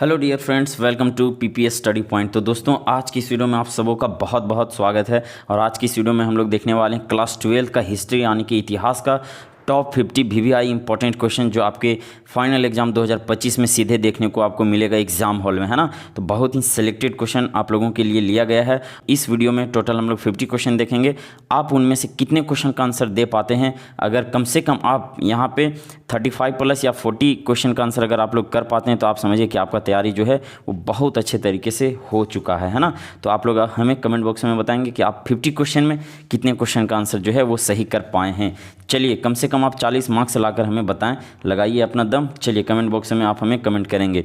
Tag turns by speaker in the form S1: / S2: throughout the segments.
S1: Hello dear friends, welcome to PPS study point. तो दोस्तों, आज की इस वीडियो में आप सबों का बहुत बहुत स्वागत है। और आज की इस वीडियो में हम लोग देखने वाले हैं क्लास 12 का हिस्ट्री यानी कि इतिहास का टॉप 50 वीवीआई इंपॉर्टेंट क्वेश्चन जो आपके फाइनल एग्जाम 2025 में सीधे देखने को आपको मिलेगा एग्जाम हॉल में, है ना। तो बहुत ही सिलेक्टेड क्वेश्चन आप लोगों के लिए लिया गया है। इस वीडियो में टोटल हम लोग 50 क्वेश्चन देखेंगे। आप उनमें से कितने क्वेश्चन का आंसर दे पाते हैं, अगर कम से कम आप यहाँ पे 35 प्लस या 40 क्वेश्चन का आंसर अगर आप लोग कर पाते हैं तो आप समझिए कि आपका तैयारी जो है वो बहुत अच्छे तरीके से हो चुका है ना। तो आप लोग हमें कमेंट बॉक्स में बताएंगे कि आप 50 क्वेश्चन में कितने क्वेश्चन का आंसर जो है वो सही कर पाए हैं। चलिए, कम से कम आप 40 मार्क्स लाकर हमें बताएं, लगाइए अपना दम। चलिए, कमेंट बॉक्स में आप हमें कमेंट करेंगे।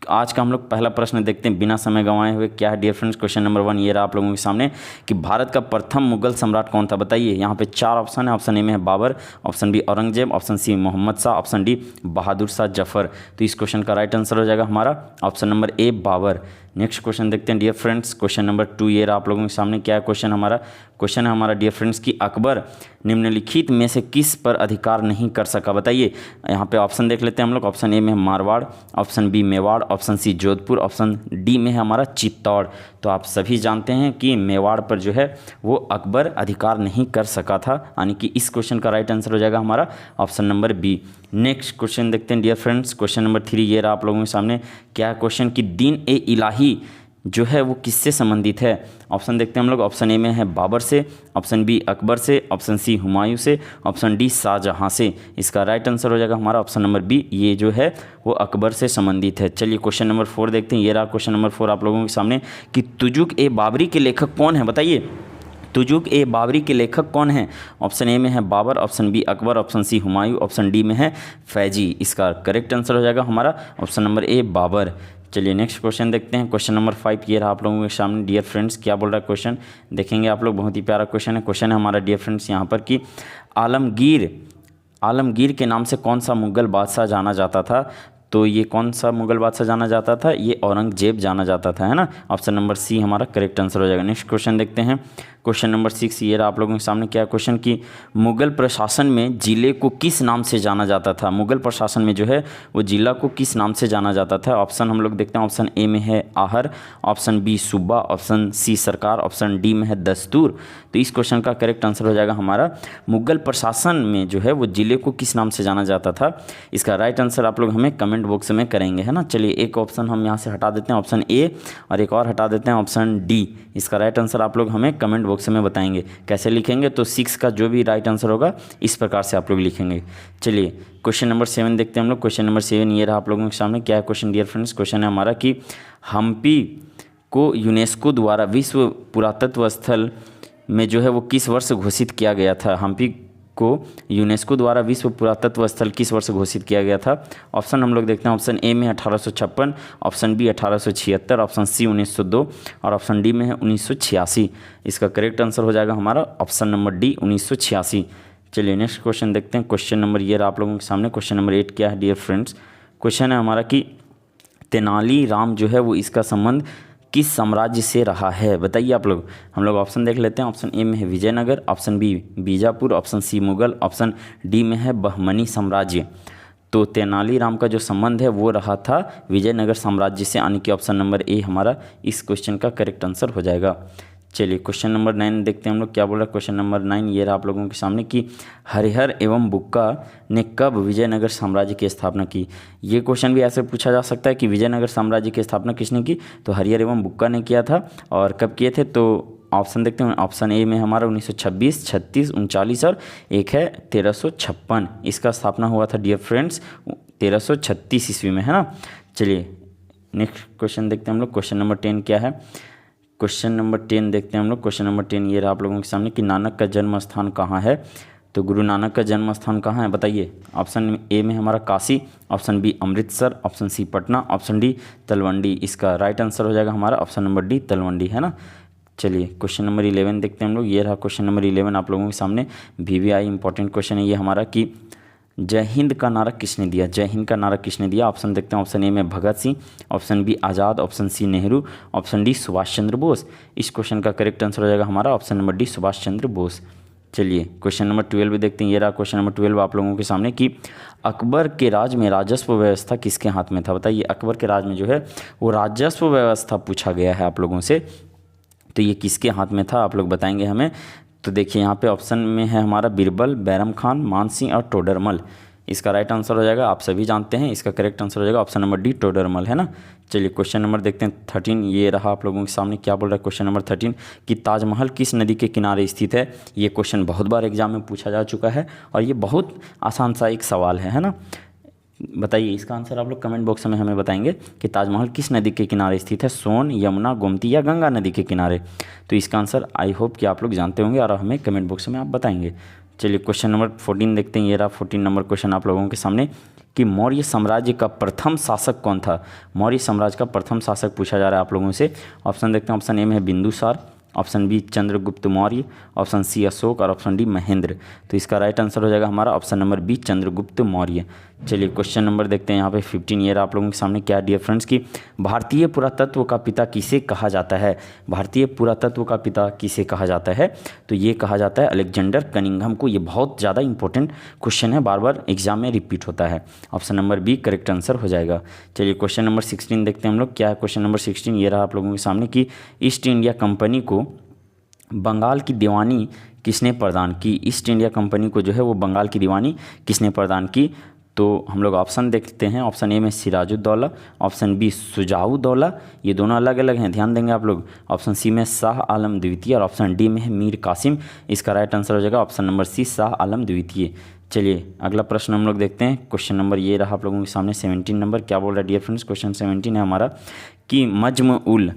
S1: आज का हम लोग पहला प्रश्न देखते हैं बिना समय गंवाए हुए। क्या है डियर फ्रेंड्स? क्वेश्चन नंबर 1 ये रहा आप लोगों के सामने कि भारत का प्रथम मुगल सम्राट कौन था, बताइए। यहाँ पे 4 ऑप्शन है। ऑप्शन ए में है Babur, option B Aurangzeb, option C Mohammad Shah, option D Bahadur Shah Zafar. तो इस क्वेश्चन का राइट आंसर हो जाएगा हमारा option number A Babur. Next question देखते हैं डियर फ्रेंड्स। क्वेश्चन नंबर 2 ये रहा आप लोगों के सामने। क्या है क्वेश्चन हमारा? क्वेश्चन है हमारा डियर फ्रेंड्स कि अकबर निम्नलिखित में से किस पर अधिकार नहीं कर सका, बताइए। यहाँ पे ऑप्शन देख लेते हैं हम लोग। ऑप्शन ए में है Marwar, option B Mewar, option C Jodhpur, option D में है हमारा चित्तौड़। तो आप सभी जानते हैं कि मेवाड़ पर जो है वो अकबर अधिकार नहीं कर सका था, यानी कि इस क्वेश्चन का राइट आंसर हो जाएगा हमारा option number B. Next question देखते हैं डियर फ्रेंड्स। क्वेश्चन नंबर 3 ये रहा आप लोगों के सामने। क्या क्वेश्चन कि दीन ए इलाही जो है वो किससे संबंधित है? ऑप्शन देखते हैं हम लोग। ऑप्शन ए में है बाबर से, ऑप्शन बी अकबर से, ऑप्शन सी हुमायूं से, ऑप्शन डी शाहजहां से। इसका राइट आंसर हो जाएगा हमारा ऑप्शन नंबर बी, ये जो है वो अकबर से संबंधित है। चलिए, क्वेश्चन नंबर 4 देखते हैं। ये रहा क्वेश्चन नंबर 4 आप लोगों के सामने कि तुजुक ए बाबरी के लेखक कौन है, बताइए। तुजुक ए बाबरी के लेखक कौन है? ऑप्शन ए में है Babur, option B Akbar, option C Humayun, option D में है फैजी। इसका करेक्ट आंसर हो जाएगा हमारा ऑप्शन नंबर ए बाबर। चलिए, नेक्स्ट क्वेश्चन देखते हैं। क्वेश्चन नंबर 5 ये रहा आप लोगों के सामने डियर फ्रेंड्स। क्या बोल रहा है क्वेश्चन, देखेंगे आप लोग। बहुत ही प्यारा क्वेश्चन है। क्वेश्चन है हमारा डियर फ्रेंड्स यहाँ पर कि आलमगीर के नाम से कौन सा मुगल बादशाह जाना जाता था? तो ये कौन सा मुगल बादशाह जाना जाता था? ये औरंगजेब जाना जाता था, है ना। ऑप्शन नंबर सी हमारा करेक्ट आंसर हो जाएगा। नेक्स्ट क्वेश्चन देखते हैं। क्वेश्चन नंबर 6 ये रहा आप लोगों के सामने। क्या क्वेश्चन कि मुगल प्रशासन में जिले को किस नाम से जाना जाता था? मुगल प्रशासन में जो है वो जिला को किस नाम से जाना जाता था? ऑप्शन हम लोग देखते हैं। ऑप्शन ए में है आहर, ऑप्शन बी सूबा, ऑप्शन सी सरकार, ऑप्शन डी में है दस्तूर। तो इस क्वेश्चन का करेक्ट आंसर हो जाएगा हमारा मुगल प्रशासन में जो है वो जिले को किस नाम से जाना जाता था। इसका राइट आंसर आप लोग हमें कमेंट बॉक्स में करेंगे, है ना। चलिए, एक ऑप्शन हम यहाँ से हटा देते हैं, ऑप्शन ए, और एक और हटा देते हैं, ऑप्शन डी। इसका राइट आंसर आप लोग हमें कमेंट बॉक्स में बताएंगे। कैसे लिखेंगे? तो 6 का जो भी राइट आंसर होगा इस प्रकार से आप लोग लिखेंगे। चलिए, क्वेश्चन नंबर 7 देखते हैं हम लोग। क्वेश्चन नंबर 7 ये रहा आप लोगों के सामने। क्या है क्वेश्चन डियर फ्रेंड्स? क्वेश्चन है हमारा कि हम्पी को यूनेस्को द्वारा विश्व पुरातत्व स्थल में जो है वो किस वर्ष घोषित किया गया था? हम्पी को यूनेस्को द्वारा विश्व पुरातत्व स्थल किस वर्ष घोषित किया गया था? ऑप्शन हम लोग देखते हैं। ऑप्शन ए में 1856, ऑप्शन बी 1876, ऑप्शन सी 1902 और ऑप्शन डी में है 1986। इसका करेक्ट आंसर हो जाएगा हमारा ऑप्शन नंबर डी 1986। चलिए, नेक्स्ट क्वेश्चन देखते हैं। क्वेश्चन नंबर ये रहा आप लोगों के सामने। क्वेश्चन नंबर 8 क्या है डियर फ्रेंड्स? क्वेश्चन है हमारा कि तेनाली राम जो है वो इसका संबंध किस साम्राज्य से रहा है, बताइए आप लोग। हम लोग ऑप्शन देख लेते हैं। ऑप्शन ए में है Vijayanagar, option B Bijapur, option C Mughal, option D में है बहमनी साम्राज्य। तो तेनालीराम का जो संबंध है वो रहा था विजयनगर साम्राज्य से, यानी कि ऑप्शन नंबर ए हमारा इस क्वेश्चन का करेक्ट आंसर हो जाएगा। चलिए, क्वेश्चन नंबर 9 देखते हैं हम लोग। क्या बोल रहा है क्वेश्चन नंबर 9 ये रहा आप लोगों के सामने कि हरिहर एवं बुक्का ने कब विजयनगर साम्राज्य की स्थापना की? ये क्वेश्चन भी ऐसे पूछा जा सकता है कि विजयनगर साम्राज्य की स्थापना किसने की? तो हरिहर एवं बुक्का ने किया था। और कब किए थे? तो ऑप्शन देखते हैं। ऑप्शन ए में हमारा 1926, 36, 39 और एक है 1356। इसका स्थापना हुआ था डियर फ्रेंड्स 1336 ईस्वी में, है ना। चलिए, नेक्स्ट क्वेश्चन देखते हैं हम लोग। क्वेश्चन नंबर 10 क्या है? क्वेश्चन नंबर 10 देखते हैं हम लोग। क्वेश्चन नंबर 10 ये रहा आप लोगों के सामने कि नानक का जन्म स्थान कहाँ है? तो गुरु नानक का जन्म स्थान कहाँ है, बताइए। ऑप्शन ए में हमारा Kashi, option B Amritsar, option C Patna, option D Talwandi. इसका राइट आंसर हो जाएगा हमारा ऑप्शन नंबर डी तलवंडी, है ना। चलिए, क्वेश्चन नंबर 11 देखते हैं हम लोग। ये रहा क्वेश्चन नंबर 11 आप लोगों के सामने। वीवीआई इंपॉर्टेंट क्वेश्चन है ये हमारा कि जय हिंद का नारा किसने दिया? जय हिंद का नारा किसने दिया? ऑप्शन देखते हैं। ऑप्शन ए में Bhagat Singh, option B Azad, option C Nehru, option D Subhash Chandra Bose. इस क्वेश्चन का करेक्ट आंसर हो जाएगा हमारा option number D Subhash Chandra Bose. चलिए क्वेश्चन नंबर 12 देखते हैं। ये रहा क्वेश्चन नंबर 12 आप लोगों के सामने कि अकबर के राज में राजस्व व्यवस्था किसके हाथ में था। बताइए अकबर के राज में जो है वो राजस्व व्यवस्था पूछा गया है आप लोगों से, तो ये किसके हाथ में था आप लोग बताएंगे हमें। तो देखिए यहाँ पे ऑप्शन में है हमारा बीरबल, बैरम खान, मानसिंह और टोडरमल। इसका राइट आंसर हो जाएगा, आप सभी जानते हैं, इसका करेक्ट आंसर हो जाएगा ऑप्शन नंबर डी, टोडरमल, है ना। चलिए क्वेश्चन नंबर देखते हैं 13। ये रहा आप लोगों के सामने, क्या बोल रहा है क्वेश्चन नंबर 13 कि ताजमहल किस नदी के किनारे स्थित है। ये क्वेश्चन बहुत बार एग्जाम में पूछा जा चुका है और ये बहुत आसान सा एक सवाल है ना। बताइए इसका आंसर आप लोग कमेंट बॉक्स में हमें बताएंगे कि ताजमहल किस नदी के किनारे स्थित है, सोन, यमुना, गोमती या गंगा नदी के किनारे। तो इसका आंसर आई होप कि आप लोग जानते होंगे और हमें कमेंट बॉक्स में आप बताएंगे। चलिए क्वेश्चन नंबर 14 देखते हैं। ये रहा 14 नंबर क्वेश्चन आप लोगों के सामने कि मौर्य साम्राज्य का प्रथम शासक कौन था। मौर्य साम्राज्य का प्रथम शासक पूछा जा रहा है आप लोगों से। ऑप्शन देखते हैं, ऑप्शन ए में है Bindusar, option B Chandragupta Maurya, option C Ashok और ऑप्शन डी महेंद्र। तो इसका राइट आंसर हो जाएगा हमारा option number B Chandragupta Maurya. चलिए क्वेश्चन नंबर देखते हैं यहाँ पे 15। ये रहा आप लोगों के सामने, क्या डियर फ्रेंड्स कि भारतीय पुरातत्व का पिता किसे कहा जाता है। भारतीय पुरातत्व का पिता किसे कहा जाता है, तो ये कहा जाता है अलेक्जेंडर कनिंघम को। ये बहुत ज़्यादा इंपॉर्टेंट क्वेश्चन है, बार बार एग्जाम में रिपीट होता है। Option number B correct answer हो जाएगा। चलिए क्वेश्चन नंबर 16 देखते हैं हम लोग, क्या है क्वेश्चन नंबर 16। ये रहा आप लोगों के सामने कि ईस्ट इंडिया कंपनी को बंगाल की दीवानी किसने प्रदान की। ईस्ट इंडिया कंपनी को जो है वो बंगाल की दीवानी किसने प्रदान की। तो हम लोग ऑप्शन देखते हैं। ऑप्शन ए में सिराजुद्दौला, ऑप्शन बी शुजाउद्दौला, ये दोनों अलग अलग हैं, ध्यान देंगे आप लोग। ऑप्शन सी में शाह आलम द्वितीय और ऑप्शन डी में है मीर कासिम। इसका राइट आंसर हो जाएगा ऑप्शन नंबर सी शाह आलम द्वितीय। चलिए अगला प्रश्न हम लोग देखते हैं। क्वेश्चन नंबर ये रहा आप लोगों के सामने 17 नंबर, क्या बोल रहा है डियर फ्रेंड्स। क्वेश्चन 17 है हमारा कि मजम उल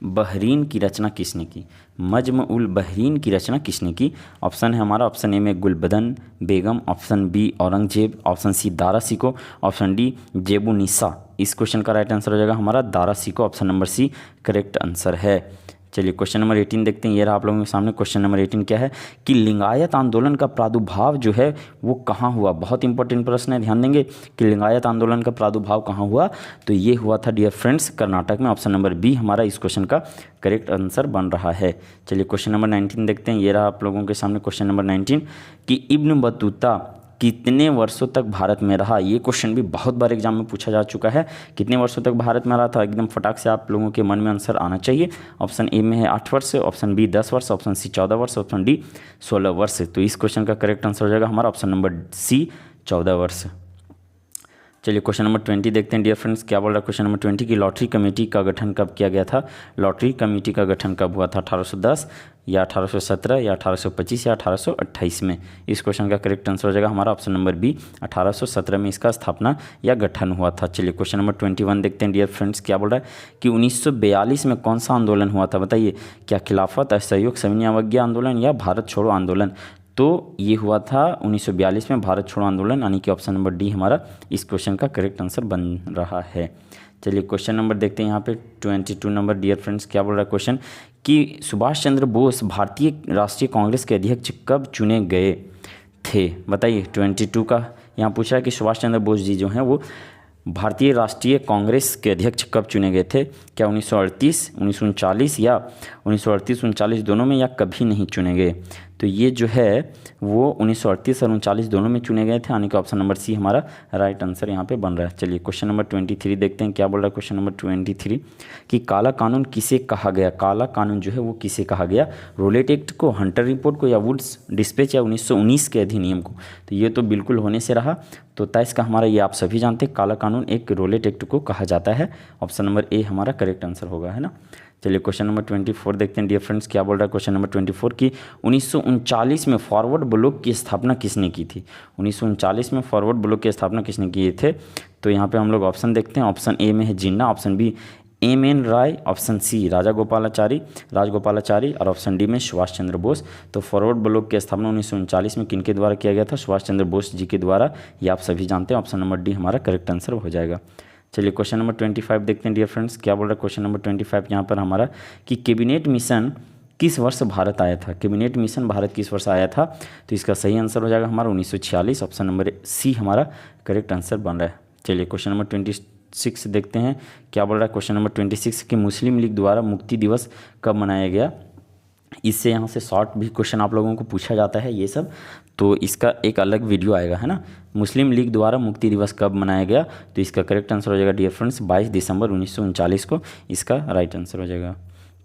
S1: बहरीन की रचना किसने की। मजम उल बहरीन की रचना किसने की। ऑप्शन है हमारा, ऑप्शन ए में Gulbadan Begum, option B Aurangzeb, option C Dara Shikoh, option D Zebunnisa. इस क्वेश्चन का राइट आंसर हो जाएगा हमारा Dara Shikoh, option number C correct answer है। चलिए क्वेश्चन नंबर 18 देखते हैं। ये रहा आप लोगों के सामने क्वेश्चन नंबर 18, क्या है कि लिंगायत आंदोलन का प्रादुर्भाव जो है वो कहाँ हुआ। बहुत इंपॉर्टेंट प्रश्न है, ध्यान देंगे कि लिंगायत आंदोलन का प्रादुर्भाव कहाँ हुआ। तो ये हुआ था डियर फ्रेंड्स कर्नाटक में। ऑप्शन नंबर बी हमारा इस क्वेश्चन का करेक्ट आंसर बन रहा है। चलिए क्वेश्चन नंबर 19 देखते हैं। ये रहा आप लोगों के सामने क्वेश्चन नंबर 19 कि इब्न बतूता कितने वर्षों तक भारत में रहा। ये क्वेश्चन भी बहुत बार एग्जाम में पूछा जा चुका है। कितने वर्षों तक भारत में रहा था, एकदम फटाक से आप लोगों के मन में आंसर आना चाहिए। ऑप्शन ए में है 8 वर्ष, ऑप्शन बी 10 वर्ष, ऑप्शन सी 14 वर्ष, ऑप्शन डी 16 वर्ष। तो इस क्वेश्चन का करेक्ट आंसर हो जाएगा हमारा ऑप्शन नंबर सी 14 वर्ष। चलिए क्वेश्चन नंबर 20 देखते हैं डियर फ्रेंड्स, क्या बोल रहा है क्वेश्चन नंबर 20 की लॉटरी कमेटी का गठन कब किया गया था। लॉटरी कमेटी का गठन कब हुआ था, 1810 या 1817 या 1825 या 1828 में। इस क्वेश्चन का करेक्ट आंसर हो जाएगा हमारा ऑप्शन नंबर बी 1817 में इसका स्थापना या गठन हुआ था। चलिए क्वेश्चन नंबर 21 देखते हैं डियर फ्रेंड्स, क्या बोल रहा है कि 1942 में कौन सा आंदोलन हुआ था। बताइए क्या खिलाफत, असहयोग, सविनय अवज्ञा आंदोलन या भारत छोड़ो आंदोलन। तो ये हुआ था 1942 में भारत छोड़ो आंदोलन, यानी कि ऑप्शन नंबर डी हमारा इस क्वेश्चन का करेक्ट आंसर बन रहा है। चलिए क्वेश्चन नंबर देखते हैं यहाँ पे 22 नंबर डियर फ्रेंड्स, क्या बोल रहा है क्वेश्चन कि सुभाष चंद्र बोस भारतीय राष्ट्रीय कांग्रेस के अध्यक्ष कब चुने गए थे। बताइए 22 का यहाँ पूछा है कि सुभाष चंद्र बोस जी जो हैं वो भारतीय राष्ट्रीय कांग्रेस के अध्यक्ष कब चुने गए थे। क्या 1938, 1939 या 1938-39 दोनों में, या कभी नहीं चुने गए। तो ये जो है वो 1938 और 39 दोनों में चुने गए थे, यानी कि ऑप्शन नंबर सी हमारा राइट आंसर यहाँ पे बन रहा है। चलिए क्वेश्चन नंबर 23 देखते हैं, क्या बोल रहा है क्वेश्चन नंबर 23 कि काला कानून किसे कहा गया। काला कानून जो है वो किसे कहा गया, रोलेट एक्ट को, हंटर रिपोर्ट को, या वुड्स डिस्पैच या 1919 के अधिनियम को। तो ये तो बिल्कुल होने से रहा। तो 23 का हमारा ये आप सभी जानते हैं, काला कानून एक रोलेट एक्ट को कहा जाता है। ऑप्शन नंबर ए हमारा करेक्ट आंसर होगा, है ना। चलिए क्वेश्चन नंबर 24 देखते हैं डियर फ्रेंड्स, क्या बोल रहा है क्वेश्चन नंबर 24 की 1939 में फॉरवर्ड ब्लॉक की स्थापना किसने की थी। 1939 में फॉरवर्ड ब्लॉक की स्थापना किसने किए थे। तो यहाँ पे हम लोग ऑप्शन देखते हैं। ऑप्शन ए में है जिन्ना, ऑप्शन बी एम.एन. राय, ऑप्शन सी राजगोपालाचारी और ऑप्शन डी में सुभाष चंद्र बोस। तो फॉरवर्ड ब्लॉक की स्थापना 1939 में किनके द्वारा किया गया था, सुभाष चंद्र बोस जी के द्वारा। ये आप सभी जानते हैं, ऑप्शन नंबर डी हमारा करेक्ट आंसर हो जाएगा। चलिए क्वेश्चन नंबर 25 देखते हैं डियर फ्रेंड्स, क्या बोल रहा है क्वेश्चन नंबर 25 यहाँ पर हमारा कि कैबिनेट मिशन किस वर्ष भारत आया था। कैबिनेट मिशन भारत किस वर्ष आया था। तो इसका सही आंसर हो जाएगा हमारा 1946, ऑप्शन नंबर सी हमारा करेक्ट आंसर बन रहा है। चलिए क्वेश्चन नंबर 26 देखते हैं, क्या बोल रहा है क्वेश्चन नंबर 26 कि मुस्लिम लीग द्वारा मुक्ति दिवस कब मनाया गया। इससे यहाँ से शॉर्ट भी क्वेश्चन आप लोगों को पूछा जाता है ये सब, तो इसका एक अलग वीडियो आएगा, है ना। मुस्लिम लीग द्वारा मुक्ति दिवस कब मनाया गया, तो इसका करेक्ट आंसर हो जाएगा डियर फ्रेंड्स 22 दिसंबर 1939 को इसका राइट आंसर हो जाएगा।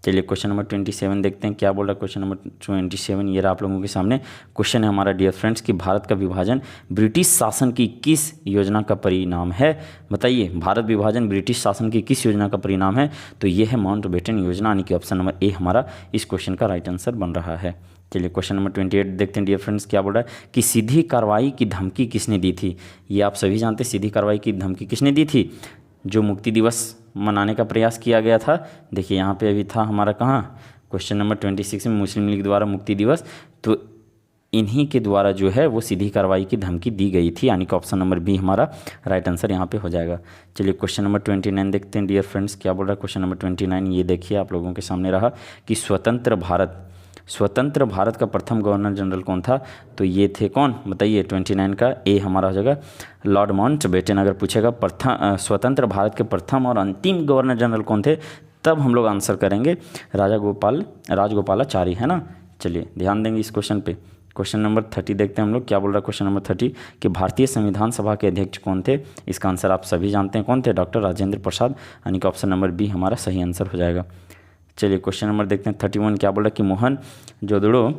S1: चलिए क्वेश्चन नंबर 27 देखते हैं क्या बोल रहा है। क्वेश्चन नंबर 27 ये रहा आप लोगों के सामने। क्वेश्चन है हमारा डियर फ्रेंड्स कि भारत का विभाजन ब्रिटिश शासन की किस योजना का परिणाम है, बताइए। भारत विभाजन ब्रिटिश शासन की किस योजना का परिणाम है, तो ये है माउंटबेटन योजना, यानी कि ऑप्शन नंबर ए हमारा इस क्वेश्चन का राइट आंसर बन रहा है। चलिए क्वेश्चन नंबर 28 देखते हैं डियर फ्रेंड्स क्या बोल रहा है कि सीधी कार्रवाई की धमकी किसने दी थी। ये आप सभी जानते हैं सीधी कार्रवाई की धमकी किसने दी थी, जो मुक्ति दिवस मनाने का प्रयास किया गया था। देखिए यहाँ पे अभी था हमारा कहाँ क्वेश्चन नंबर 26 में मुस्लिम लीग द्वारा मुक्ति दिवस, तो इन्हीं के द्वारा जो है वो सीधी कार्रवाई की धमकी दी गई थी, यानी कि ऑप्शन नंबर बी हमारा राइट आंसर यहाँ पे हो जाएगा। चलिए क्वेश्चन नंबर 29 देखते हैं डियर फ्रेंड्स क्या बोल रहा है। क्वेश्चन नंबर 29 ये देखिए आप लोगों के सामने रहा कि स्वतंत्र भारत का प्रथम गवर्नर जनरल कौन था, तो ये थे कौन, बताइए। 29 का ए हमारा हो जाएगा लॉर्ड माउंटबेटन। अगर पूछेगा स्वतंत्र भारत के प्रथम और अंतिम गवर्नर जनरल कौन थे, तब हम लोग आंसर करेंगे राजगोपालाचारी, है ना। चलिए ध्यान देंगे इस क्वेश्चन पे। क्वेश्चन नंबर 30 देखते हैं हम लोग क्या बोल रहा है। क्वेश्चन नंबर 30 कि भारतीय संविधान सभा के अध्यक्ष कौन थे, इसका आंसर आप सभी जानते हैं कौन थे, डॉक्टर राजेंद्र प्रसाद, यानी कि ऑप्शन नंबर बी हमारा सही आंसर हो जाएगा। चलिए क्वेश्चन नंबर देखते हैं 31 क्या बोल रहा है कि मोहनजोदड़ो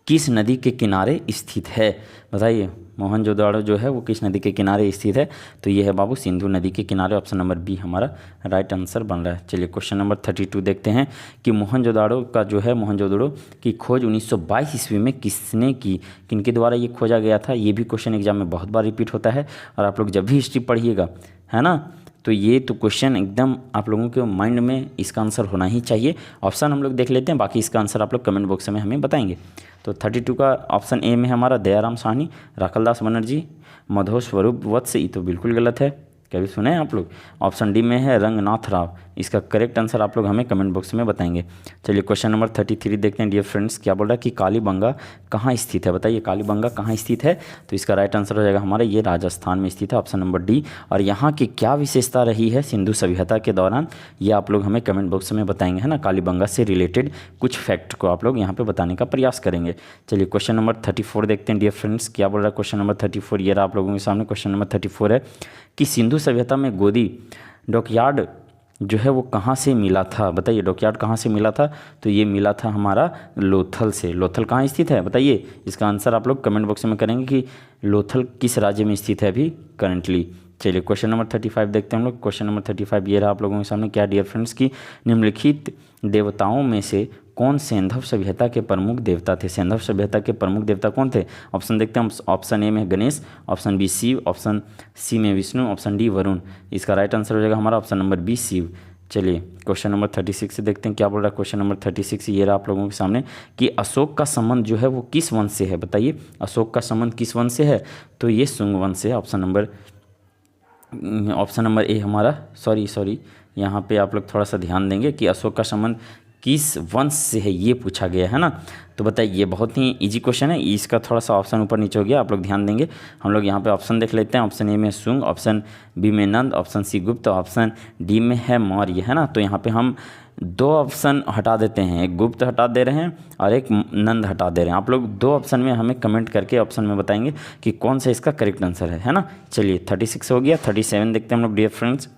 S1: किस नदी के किनारे स्थित है, बताइए। मोहनजोदड़ो जो है वो किस नदी के किनारे स्थित है, तो ये है बाबू सिंधु नदी के किनारे, ऑप्शन नंबर बी हमारा राइट आंसर बन रहा है। चलिए क्वेश्चन नंबर 32 देखते हैं कि मोहनजोदड़ो की खोज 1922 ईस्वी में किसने की, किनके द्वारा ये खोजा गया था। ये भी क्वेश्चन एग्जाम में बहुत बार रिपीट होता है, और आप लोग जब भी हिस्ट्री पढ़िएगा, है ना, तो ये तो क्वेश्चन एकदम आप लोगों के माइंड में इसका आंसर होना ही चाहिए। ऑप्शन हम लोग देख लेते हैं, बाकी इसका आंसर आप लोग कमेंट बॉक्स में हमें बताएंगे। तो 32 का ऑप्शन ए में हमारा दयाराम साहनी, राखलदास बनर्जी, मधो स्वरूप वत्स, ये तो बिल्कुल गलत है, कभी सुने हैं आप लोग। ऑप्शन डी में है रंगनाथ राव, इसका करेक्ट आंसर आप लोग हमें कमेंट बॉक्स में बताएंगे। चलिए क्वेश्चन नंबर 33 देखते हैं डियर फ्रेंड्स क्या बोल रहा है कि कालीबंगा कहाँ स्थित है, बताइए। कालीबंगा कहाँ स्थित है, तो इसका राइट आंसर हो जाएगा हमारा ये राजस्थान में स्थित है, ऑप्शन नंबर डी। और यहाँ की क्या विशेषता रही है सिंधु सभ्यता के दौरान, ये आप लोग हमें कमेंट बॉक्स में बताएंगे, है ना। कालीबंगा से रिलेटेड कुछ फैक्ट को आप लोग यहाँ पे बताने का प्रयास करेंगे। चलिए क्वेश्चन नंबर 34 देखते हैं डियर फ्रेंड्स क्या बोल रहा है। क्वेश्चन नंबर 34 ये रहा आप लोगों के सामने। क्वेश्चन नंबर 34 है कि सिंधु सभ्यता में गोदी डॉकयार्ड जो है वो कहाँ से मिला था, बताइए। डॉकयार्ड कहाँ से मिला था, तो ये मिला था हमारा लोथल से। लोथल कहाँ स्थित है, बताइए। इसका आंसर आप लोग कमेंट बॉक्स में करेंगे कि लोथल किस राज्य में स्थित है अभी करंटली। चलिए क्वेश्चन नंबर 35 देखते हैं हम लोग। क्वेश्चन नंबर 35 ये रहा आप लोगों के सामने क्या डियर फ्रेंड्स की निम्नलिखित देवताओं में से कौन सैंधव सभ्यता के प्रमुख देवता थे। सैंधव सभ्यता के प्रमुख देवता कौन थे, ऑप्शन देखते हैं हम। ऑप्शन ए में Ganesh, option B Shiv, option C में विष्णु, ऑप्शन डी वरुण, इसका राइट आंसर हो जाएगा हमारा ऑप्शन नंबर बी शिव। चलिए क्वेश्चन नंबर 36 से देखते हैं क्या बोल रहा है। क्वेश्चन नंबर 36 ये रहा आप लोगों के सामने कि अशोक का संबंध जो है वो किस वंश से है, बताइए। अशोक का संबंध किस वंश से है, तो ये शुंग वंश से है, ऑप्शन नंबर ए हमारा। सॉरी यहाँ पे आप लोग थोड़ा सा ध्यान देंगे कि अशोक का संबंध किस वंश से है, ये पूछा गया है ना। तो बताइए ये बहुत ही इजी क्वेश्चन है, इसका थोड़ा सा ऑप्शन ऊपर नीचे हो गया, आप लोग ध्यान देंगे। हम लोग यहाँ पे ऑप्शन देख लेते हैं। ऑप्शन ए में शुंग, ऑप्शन बी में नंद, ऑप्शन सी गुप्त, ऑप्शन डी में है मौर्य, है ना। तो यहाँ पे हम 2 ऑप्शन हटा देते हैं, एक गुप्त हटा दे रहे हैं और एक नंद हटा दे रहे हैं। आप लोग 2 ऑप्शन में हमें कमेंट करके ऑप्शन में बताएंगे कि कौन सा इसका करेक्ट आंसर है ना। चलिए 36 हो गया। 37 देखते हैं हम लोग डियर फ्रेंड्स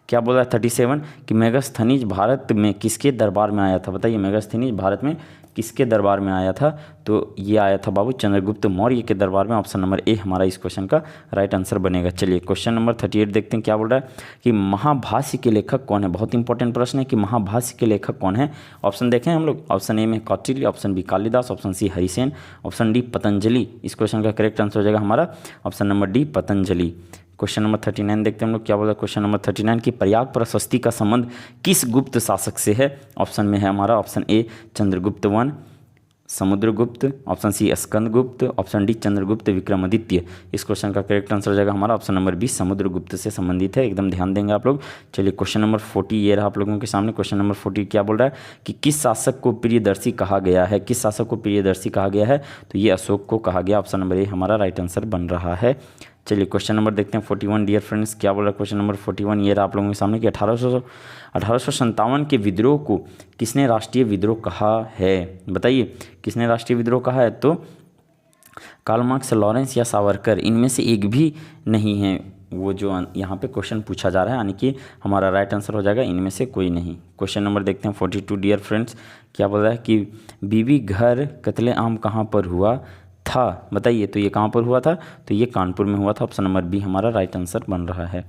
S1: क्या बोल रहा है। 37 कि मेगास्थनीज भारत में किसके दरबार में आया था, बताइए। मेगास्थनीज भारत में किसके दरबार में आया था, तो ये आया था बाबू चंद्रगुप्त मौर्य के दरबार में, ऑप्शन नंबर ए हमारा इस क्वेश्चन का राइट आंसर बनेगा। चलिए क्वेश्चन नंबर 38 देखते हैं क्या बोल रहा है कि महाभाष्य के लेखक कौन है। बहुत इंपॉर्टेंट प्रश्न है कि महाभाष्य के लेखक कौन है। ऑप्शन देखें हम लोग। ऑप्शन ए में Kautilya, option B Kalidas, option C Harisen, option D Patanjali. इस क्वेश्चन का करेक्ट आंसर हो जाएगा हमारा option number D Patanjali. Question number 39 देखते हैं हम लोग क्या बोला। क्वेश्चन नंबर 39 की प्रयाग प्रशस्ति का संबंध किस गुप्त शासक से है। ऑप्शन में है हमारा option A Chandragupta one, Samudragupta, option C Skandagupta, option D Chandragupta Vikramaditya. इस क्वेश्चन का करेक्ट आंसर हो जाएगा हमारा ऑप्शन नंबर बी समुद्रगुप्त से संबंधित है, एकदम ध्यान देंगे आप लोग। चलिए क्वेश्चन नंबर 40 ये रहा आप लोगों के सामने। क्वेश्चन नंबर 40 क्या बोल रहा है कि किस शासक को प्रियदर्शी कहा गया है। किस शासक को प्रियदर्शी कहा गया है, तो ये अशोक को कहा गया, ऑप्शन नंबर ए हमारा राइट आंसर बन रहा है। चलिए क्वेश्चन नंबर देखते हैं 41 डियर फ्रेंड्स, क्या बोल रहा है क्वेश्चन नंबर 41, ये रहा आप लोगों के सामने कि 1857 के विद्रोह को किसने राष्ट्रीय विद्रोह कहा है? बताइए किसने राष्ट्रीय विद्रोह कहा है? तो कार्ल मार्क्स, लॉरेंस या सावरकर, इनमें से एक भी नहीं है वो जो यहाँ पे क्वेश्चन पूछा जा रहा है, यानी कि हमारा राइट आंसर हो जाएगा इनमें से कोई नहीं। क्वेश्चन नंबर देखते हैं 42 डियर फ्रेंड्स, क्या बोल रहा है कि बीबी घर कत्लेआम कहाँ पर हुआ था? बताइए तो ये कहाँ पर हुआ था? तो ये कानपुर में हुआ था। ऑप्शन नंबर बी हमारा राइट आंसर बन रहा है।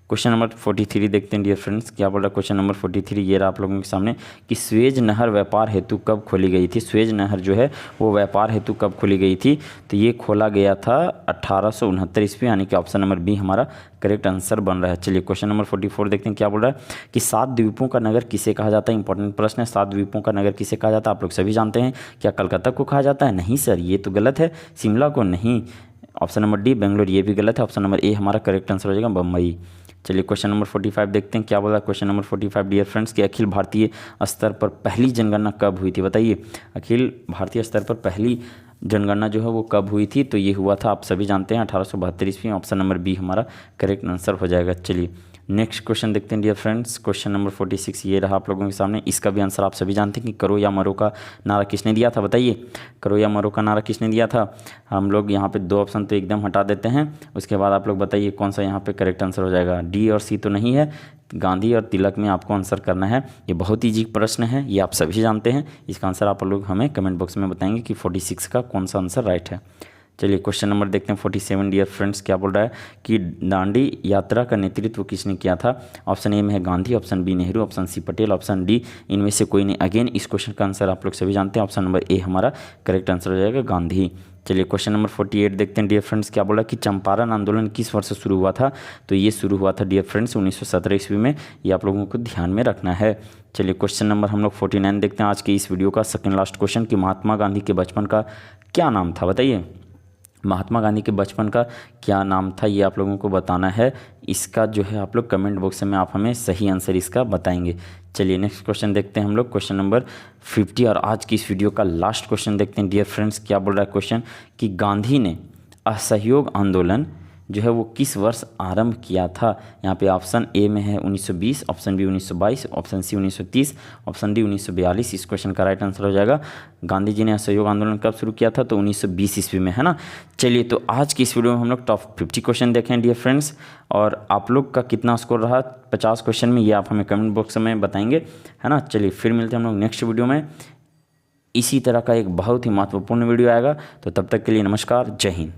S1: क्वेश्चन नंबर 43 देखते हैं डियर फ्रेंड्स, क्या बोल रहा है क्वेश्चन नंबर 43, ये रहा आप लोगों के सामने कि स्वेज नहर व्यापार हेतु कब खोली गई थी? स्वेज नहर जो है वो व्यापार हेतु कब खोली गई थी? तो ये खोला गया था 1869 ईस्वी, यानी कि ऑप्शन नंबर बी हमारा करेक्ट आंसर बन रहा है। चलिए क्वेश्चन नंबर 44 देखते हैं, क्या बोल रहा है कि 7 द्वीपों का नगर किसे कहा जाता है? इंपॉर्टेंट प्रश्न है। 7 द्वीपों का नगर किसे कहा जाता है? आप लोग सभी जानते हैं। क्या कलकत्ता को कहा जाता है? नहीं सर, ये तो गलत है। शिमला को नहीं। ऑप्शन नंबर डी बेंगलोर, ये भी गलत है। ऑप्शन नंबर ए हमारा करेक्ट आंसर हो जाएगा बम्बई। चलिए क्वेश्चन नंबर 45 देखते हैं, क्या बोला क्वेश्चन नंबर 45 डियर फ्रेंड्स कि अखिल भारतीय स्तर पर पहली जनगणना कब हुई थी? बताइए अखिल भारतीय स्तर पर पहली जनगणना जो है वो कब हुई थी? तो ये हुआ था, आप सभी जानते हैं, 1872 ईस्वी। ऑप्शन नंबर बी हमारा करेक्ट आंसर हो जाएगा। चलिए नेक्स्ट क्वेश्चन देखते हैं डियर फ्रेंड्स, क्वेश्चन नंबर 46 ये रहा आप लोगों के सामने। इसका भी आंसर आप सभी जानते हैं कि करो या मरो का नारा किसने दिया था? बताइए करो या मरो का नारा किसने दिया था? हम लोग यहाँ पे 2 ऑप्शन तो एकदम हटा देते हैं, उसके बाद आप लोग बताइए कौन सा यहाँ पे करेक्ट आंसर हो जाएगा। डी और सी तो नहीं है, गांधी और तिलक में आपको आंसर करना है। ये बहुत ईजी प्रश्न है, ये आप सभी जानते हैं। इसका आंसर आप लोग हमें कमेंट बॉक्स में बताएंगे कि 46 का कौन सा आंसर राइट है। चलिए क्वेश्चन नंबर देखते हैं 47 डियर फ्रेंड्स, क्या बोल रहा है कि दांडी यात्रा का नेतृत्व किसने किया था? ऑप्शन ए में है Gandhi, option B Nehru, option C Patel, option D इनमें से कोई नहीं। अगेन इस क्वेश्चन का आंसर आप लोग सभी जानते हैं। ऑप्शन नंबर ए हमारा करेक्ट आंसर हो जाएगा गांधी। चलिए क्वेश्चन नंबर 48 देखते हैं डियर फ्रेंड्स, क्या बोला कि चंपारण आंदोलन किस वर्ष शुरू हुआ था? तो ये शुरू हुआ था डियर फ्रेंड्स 1917 ईस्वी में। ये आप लोगों को ध्यान में रखना है। चलिए क्वेश्चन नंबर हम लोग 49 देखते हैं आज के इस वीडियो का सेकंड लास्ट क्वेश्चन कि महात्मा गांधी के बचपन का क्या नाम था? बताइए महात्मा गांधी के बचपन का क्या नाम था? ये आप लोगों को बताना है। इसका जो है आप लोग कमेंट बॉक्स में आप हमें सही आंसर इसका बताएंगे। चलिए नेक्स्ट क्वेश्चन देखते हैं हम लोग, क्वेश्चन नंबर 50 और आज की इस वीडियो का लास्ट क्वेश्चन देखते हैं डियर फ्रेंड्स, क्या बोल रहा है क्वेश्चन कि गांधी ने असहयोग आंदोलन जो है वो किस वर्ष आरंभ किया था? यहाँ पे ऑप्शन ए में है 1920, option B 1922, option C 1930, option D 1942। इस क्वेश्चन का राइट आंसर हो जाएगा गांधी जी ने असहयोग आंदोलन कब शुरू किया था? तो 1920 ईस्वी में, है ना। चलिए तो आज की इस वीडियो में हम लोग टॉप 50 क्वेश्चन देखें डियर फ्रेंड्स, और आप लोग का कितना स्कोर रहा 50 क्वेश्चन में ये आप हमें कमेंट बॉक्स में बताएंगे, है ना। चलिए फिर मिलते हैं हम लोग नेक्स्ट वीडियो में। इसी तरह का एक बहुत ही महत्वपूर्ण वीडियो आएगा, तो तब तक के लिए नमस्कार, जय हिंद।